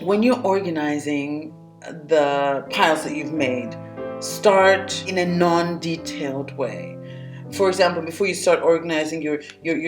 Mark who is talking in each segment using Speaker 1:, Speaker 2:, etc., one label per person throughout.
Speaker 1: When you're organizing the piles that you've made, start in a non-detailed way. For example, before you start organizing your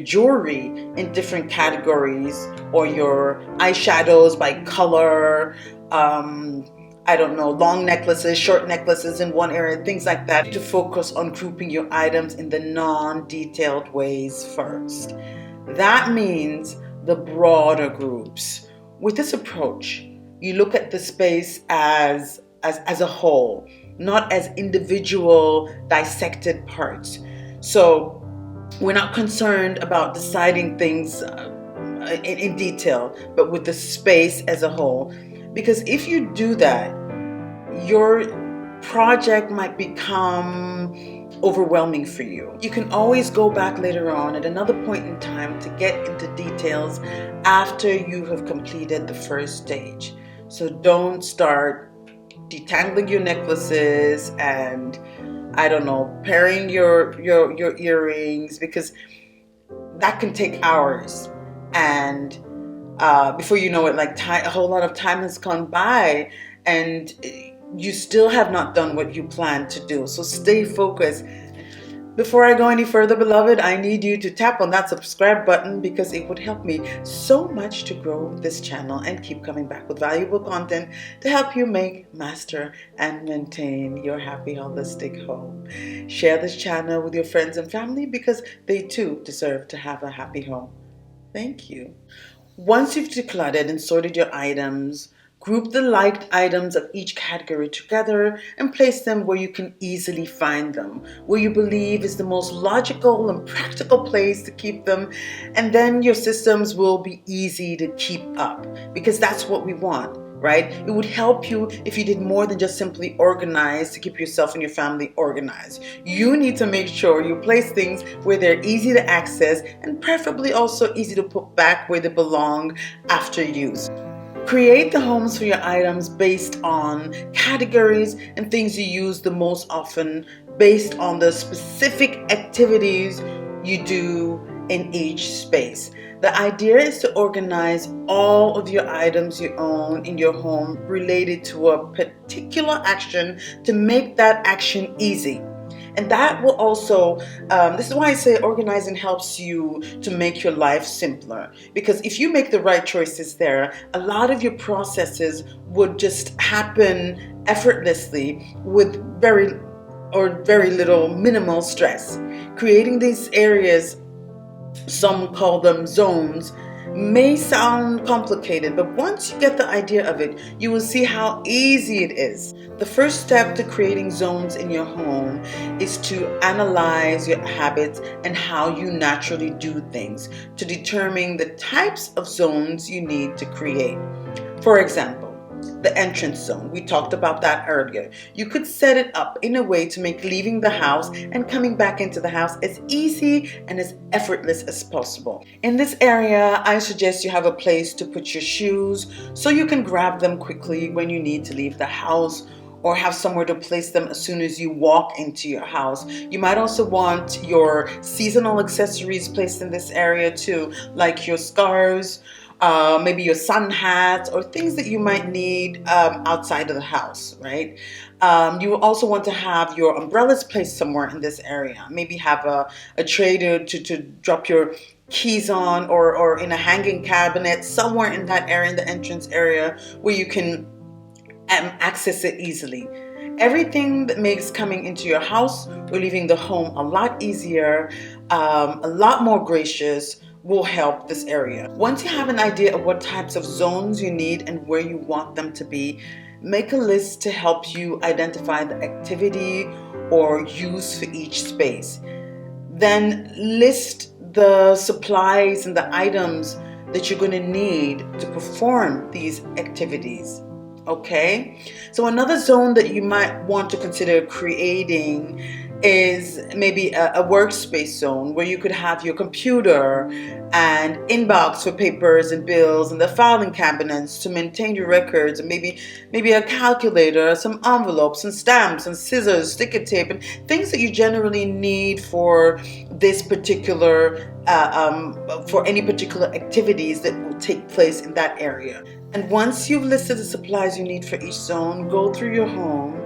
Speaker 1: jewelry in different categories, or your eyeshadows by color, I don't know, long necklaces, short necklaces in one area, things like that, to focus on grouping your items in the non-detailed ways first. That means the broader groups. With this approach, you look at the space as a whole, not as individual dissected parts. So we're not concerned about deciding things in detail, but with the space as a whole. Because if you do that, your project might become overwhelming for you. You can always go back later on at another point in time to get into details after you have completed the first stage. So don't start detangling your necklaces and, I don't know, pairing your earrings, because that can take hours. And before you know it, like a whole lot of time has gone by, and you still have not done what you planned to do. So stay focused. Before I go any further, beloved, I need you to tap on that subscribe button, because it would help me so much to grow this channel and keep coming back with valuable content to help you make, master, and maintain your happy, holistic home. Share this channel with your friends and family, because they too deserve to have a happy home. Thank you. Once you've decluttered and sorted your items, group the liked items of each category together and place them where you can easily find them, where you believe is the most logical and practical place to keep them, and then your systems will be easy to keep up, because that's what we want. Right? It would help you if you did more than just simply organize to keep yourself and your family organized. You need to make sure you place things where they're easy to access, and preferably also easy to put back where they belong after use. Create the homes for your items based on categories and things you use the most often, based on the specific activities you do in each space. The idea is to organize all of your items you own in your home related to a particular action to make that action easy. And that will also, this is why I say organizing helps you to make your life simpler. Because if you make the right choices there, a lot of your processes would just happen effortlessly with very little minimal stress. Creating these areas, some call them zones, may sound complicated, but once you get the idea of it, you will see how easy it is. The first step to creating zones in your home is to analyze your habits and how you naturally do things, to determine the types of zones you need to create. For example, the entrance zone. We talked about that earlier. You could set it up in a way to make leaving the house and coming back into the house as easy and as effortless as possible. In this area, I suggest you have a place to put your shoes so you can grab them quickly when you need to leave the house, or have somewhere to place them as soon as you walk into your house. You might also want your seasonal accessories placed in this area too, like your scarves, maybe your sun hats, or things that you might need outside of the house, right? You will also want to have your umbrellas placed somewhere in this area. Maybe have a tray to drop your keys on, or in a hanging cabinet somewhere in that area, in the entrance area, where you can access it easily. Everything that makes coming into your house or leaving the home a lot easier, a lot more gracious, will help this area. Once you have an idea of what types of zones you need and where you want them to be, make a list to help you identify the activity or use for each space. Then list the supplies and the items that you're going to need to perform these activities. Okay, so another zone that you might want to consider creating is maybe a workspace zone where you could have your computer and inbox for papers and bills and the filing cabinets to maintain your records, and maybe a calculator, some envelopes and stamps and scissors, sticker tape, and things that you generally need for this particular for any particular activities that will take place in that area. And once you've listed the supplies you need for each zone, go through your home,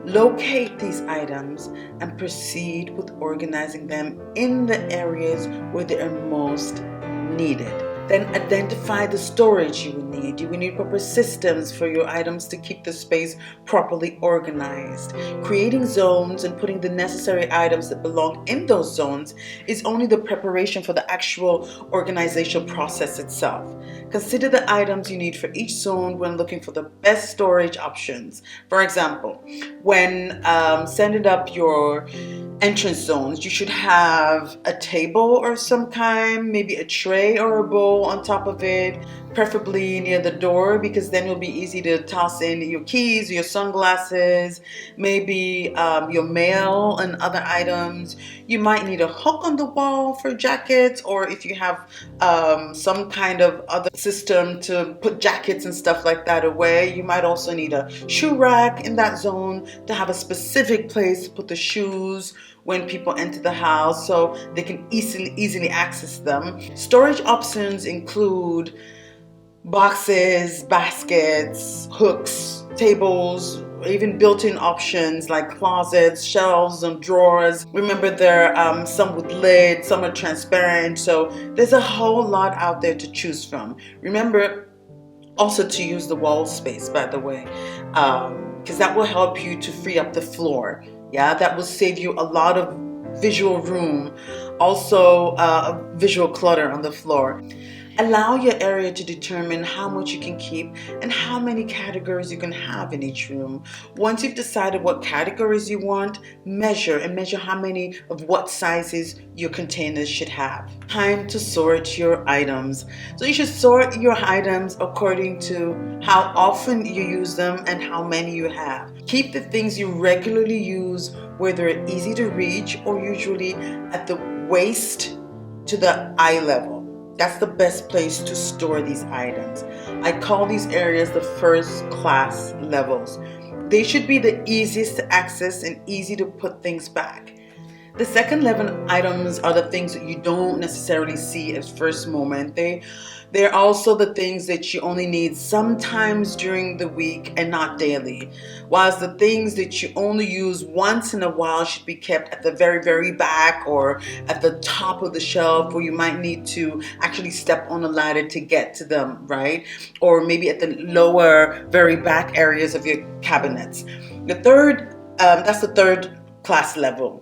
Speaker 1: locate these items, and proceed with organizing them in the areas where they are most needed. Then identify the storage you will need. You will need proper systems for your items to keep the space properly organized. Creating zones and putting the necessary items that belong in those zones is only the preparation for the actual organizational process itself. Consider the items you need for each zone when looking for the best storage options. For example, when setting up your entrance zones, you should have a table of some kind, maybe a tray or a bowl on top of it, preferably near the door, because then it'll be easy to toss in your keys, your sunglasses, maybe your mail and other items. You might need a hook on the wall for jackets, or if you have some kind of other system to put jackets and stuff like that away, you might also need a shoe rack in that zone to have a specific place to put the shoes when people enter the house so they can easily access them. Storage options include boxes, baskets, hooks, tables, even built-in options like closets, shelves, and drawers. Remember, there are some with lids, some are transparent, so there's a whole lot out there to choose from. Remember also to use the wall space, by the way, because that will help you to free up the floor. Yeah, that will save you a lot of visual room, also visual clutter on the floor. Allow your area to determine how much you can keep and how many categories you can have in each room. Once you've decided what categories you want, measure how many of what sizes your containers should have. Time to sort your items. So you should sort your items according to how often you use them and how many you have. Keep the things you regularly use where they're easy to reach, or usually at the waist to the eye level. That's the best place to store these items. I call these areas the first class levels. They should be the easiest to access and easy to put things back. The second level items are the things that you don't necessarily see at first moment. They're also the things that you only need sometimes during the week and not daily. Whilst the things that you only use once in a while should be kept at the very back or at the top of the shelf, where you might need to actually step on a ladder to get to them, right? Or maybe at the lower, very back areas of your cabinets. That's the third class level.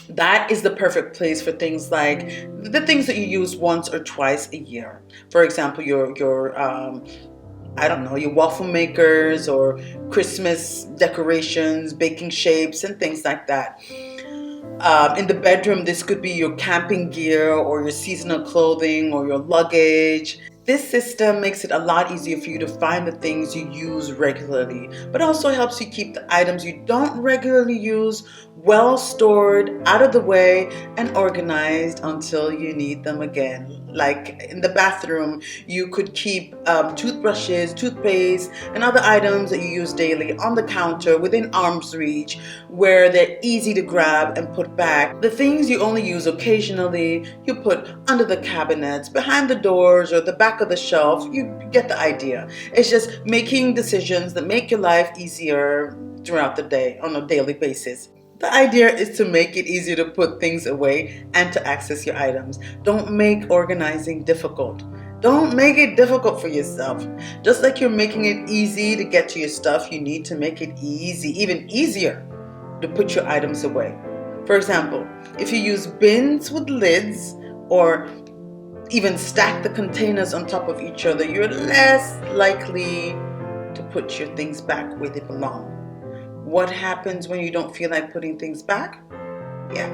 Speaker 1: That is the perfect place for things like the things that you use once or twice a year. For example, your I don't know, your waffle makers or Christmas decorations, baking shapes, and things like that. In the bedroom, this could be your camping gear or your seasonal clothing or your luggage. This system makes it a lot easier for you to find the things you use regularly, but also helps you keep the items you don't regularly use well stored, out of the way, and organized until you need them again. Like in the bathroom, you could keep toothbrushes, toothpaste, and other items that you use daily on the counter within arm's reach, where they're easy to grab and put back. The things you only use occasionally, you put under the cabinets, behind the doors, or the back of the shelf. You get the idea. It's just making decisions that make your life easier throughout the day on a daily basis. The idea is to make it easier to put things away and to access your items. Don't make organizing difficult. Don't make it difficult for yourself. Just like you're making it easy to get to your stuff, you need to make it easy, even easier, to put your items away. For example, if you use bins with lids or even stack the containers on top of each other, you're less likely to put your things back where they belong. What happens when you don't feel like putting things back? Yeah,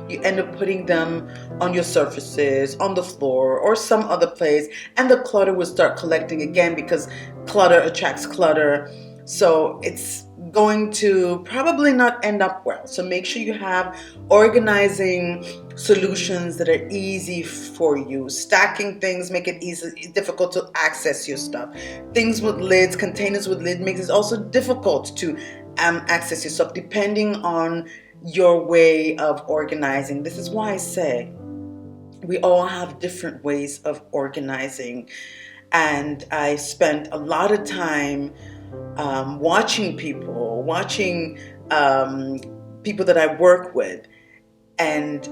Speaker 1: you end up putting them on your surfaces, on the floor, or some other place, and the clutter will start collecting again, because clutter attracts clutter. So it's going to probably not end up well. So make sure you have organizing solutions that are easy for you. Stacking things make it difficult to access your stuff. Things with lids, containers with lid, makes it also difficult to access your stuff depending on your way of organizing. This is why I say we all have different ways of organizing, and I spent a lot of time watching people that I work with, and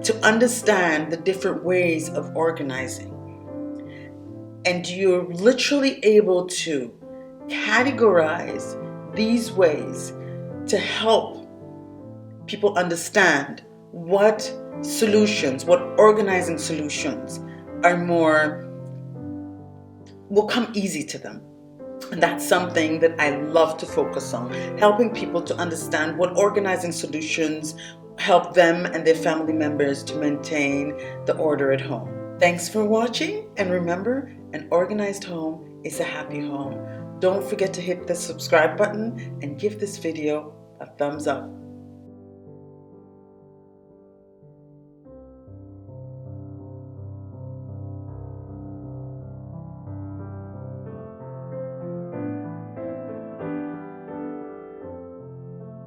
Speaker 1: to understand the different ways of organizing. And you're literally able to categorize these ways to help people understand what organizing solutions will come easy to them. And that's something that I love to focus on, helping people to understand what organizing solutions help them and their family members to maintain the order at home. Thanks for watching, and remember, an organized home is a happy home. Don't forget to hit the subscribe button and give this video a thumbs up.